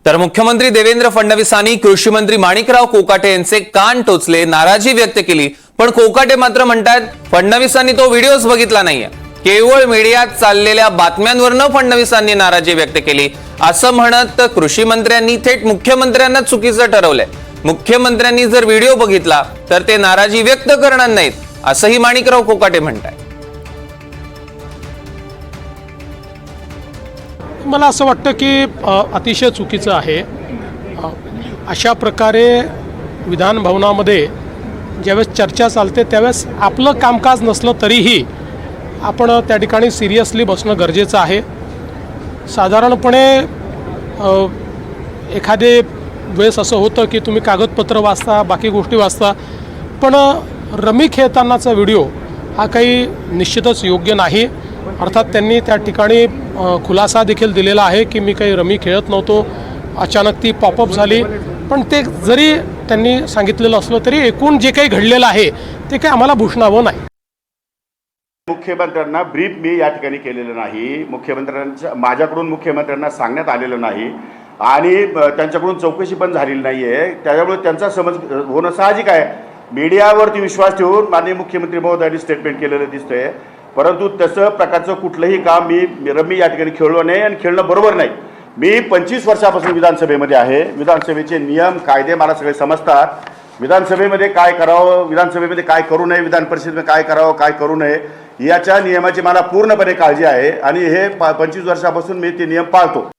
तर मुख्यमंत्री देवेंद्र फडणवीसांनी कृषी मंत्री माणिकराव कोकाटे यांचे कान टोचले, नाराजी व्यक्त केली। पण कोकाटे मात्र म्हणतात फडणवीसांनी तो व्हिडिओच बघितला नाहीये, केवळ मीडियात चाललेल्या बातम्यांवरनं फडणवीसांनी नाराजी व्यक्त केली असं म्हणत कृषी मंत्र्यांनी थेट मुख्यमंत्र्यांना चुकीचं ठरवलंय। मुख्यमंत्र्यांनी जर व्हिडिओ बघितला तर ते नाराजी व्यक्त करणार नाहीत असंही माणिकराव कोकाटे म्हणतात। मला असं वाटतं की अतिशय चुकीचं आहे। अशा प्रकारे विधान भवनामध्ये ज्यावेळेस चर्चा चालते त्यावेळेस आपलं कामकाज नसलं तरीही आपण त्या ठिकाणी सिरियसली बसणं गरजेचं आहे। साधारणपणे एखादे वेळेस असं होतं की तुम्ही कागदपत्र वाचता, बाकी गोष्टी वाचता, पण रमी खेळतानाचा व्हिडिओ हा काही निश्चितच योग्य नाही। अर्थात त्यांनी त्या ठिकाणी खुलासा देखील दिलेला आहे की मी काही रमी खेळत नव्हतो, अचानक ती पॉपअप झाली। पण ते जरी त्यांनी सांगितलेलं असलं तरी एकूण जे काही घडलेलं आहे ते काही आम्हाला भूषणावं नाही। मुख्यमंत्र्यांना ब्रीफ मी या ठिकाणी केलेलं नाही, माझ्याकडून मुख्यमंत्र्यांना सांगण्यात आलेलं नाही आणि त्यांच्याकडून चौकशी पण झालेली नाही आहे। त्याच्यामुळे त्यांचा समज होणं साहजिक आहे। मीडियावरती विश्वास ठेवून माननीय मुख्यमंत्री महोदयांनी स्टेटमेंट केलेलं दिसतंय, परंतु तसं प्रकारचं कुठलंही काम मी रमी या ठिकाणी खेळलो नाही आणि खेळणं बरोबर नाही। मी 25 वर्षापासून विधानसभेमध्ये आहे। विधानसभेचे नियम कायदे मला सगळे समजतात। विधानसभेमध्ये काय करावं, विधानसभेमध्ये काय करू नये, विधान परिषदेमध्ये काय करावं, काय करू नये याच्या नियमाची मला पूर्णपणे काळजी आहे आणि हे 25 वर्षापासून मी ते नियम पाळतो।